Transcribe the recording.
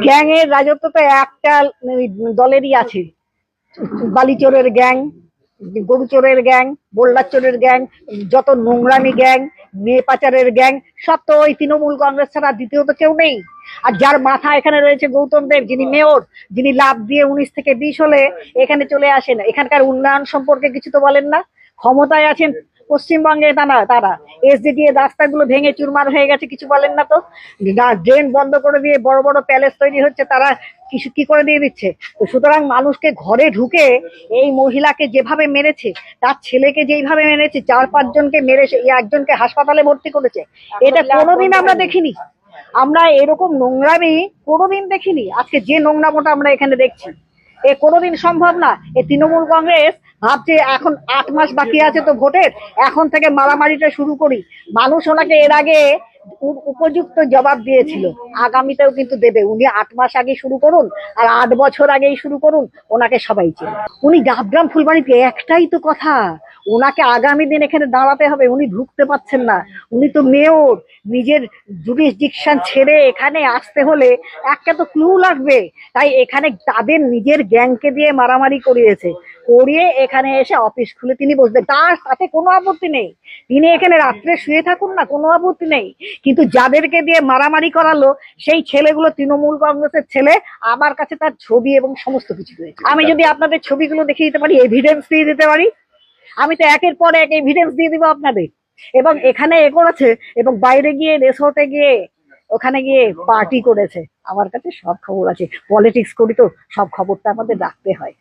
গ্যাংয়ের রাজত্ব তো একটা দলেরই আছে। বালিচোরের গ্যাং, গরু চোরের গ্যাং, বোল্ডার চোরের গ্যাং, যত নোংরামি গ্যাং, মেয়ে পাচারের গ্যাং, সব তো ওই তৃণমূল কংগ্রেস ছাড়া দ্বিতীয় তো কেউ নেই। আর যার মাথা এখানে রয়েছে গৌতম দেব, যিনি মেয়র, যিনি লাভ দিয়ে 19 থেকে 20 হলে এখানে চলে আসেন, এখানকার উন্নয়ন সম্পর্কে কিছু তো বলেন না। ক্ষমতায় আছেন পশ্চিমবঙ্গে তারা এসডিডি এর রাস্তাগুলো ভেঙে চুরমার হয়ে গেছে, কিছু বলেন না তো। ড্রেন বন্ধ করে দিয়ে বড় বড় প্যালেস তৈরি হচ্ছে, তারা কিছু কি করে দিয়ে দিচ্ছে। তো সুতরাং মানুষকে ঘরে ঢুকে এই মহিলাকে যেভাবে মেরেছে, তার ছেলেকে যেইভাবে মেরেছে, 4-5 জনকে মেরেছে, একজনকে হাসপাতালে ভর্তি করেছে, এটা কোনোদিন আমরা দেখিনি। আমরা এরকম নোংরামি কোনোদিন দেখিনি। আজকে যে নোংরামোটা আমরা এখানে দেখছি, এ কোনোদিন সম্ভব না। এ তৃণমূল কংগ্রেস ভাবছে এখন 8 মাস বাকি আছে তো ভোটের, এখন থেকে মারামারিটা শুরু করি। মানুষ ওনাকে এর আগে উপযুক্ত জবাব দিয়েছিল, আগামীতেও কিন্তু দেবে। উনি 8 মাস আগে শুরু করুন আর 8 বছর আগেই শুরু করুন, ওনাকে সবাই চেনে। উনি গাবগ্রাম ফুলবাড়িতে, একটাই তো কথা, ওনাকে আগামী দিন এখানে দাঁড়াতে হবে। উনি ঢুকতে পাচ্ছেন না, উনি তো মেয়র। নিজের জুরিসডিকশন ছেড়ে এখানে আসতে হলে একটা তো ক্লু লাগবে। তাই এখানে তাদের নিজের গ্যাংকে দিয়ে মারামারি করিয়ে এখানে এসে অফিস খুলে তিনি বসবেন, তার সাথে কোনো আপত্তি নেই। তিনি এখানে রাত্রে শুয়ে থাকুন না, কোনো আপত্তি নেই। কিন্তু যাদেরকে দিয়ে মারামারি করালো, সেই ছেলেগুলো তৃণমূল কংগ্রেসের ছেলে। আমার কাছে তার ছবি এবং সমস্ত কিছু রয়েছে। আমি যদি আপনাদের ছবিগুলো দেখিয়ে দিতে পারি, এভিডেন্স দিয়ে দিতে পারি, আমি তো একের পর এক এভিডেন্স দিয়ে দিব আপনাদের। এবং এখানে এ করেছে, এবং বাইরে গিয়ে রেসর্টে গিয়ে ওখানে গিয়ে পার্টি করেছে। আমার কাছে সব খবর আছে, পলিটিক্স করি তো, সব খবরটা আমাদের রাখতে হয়।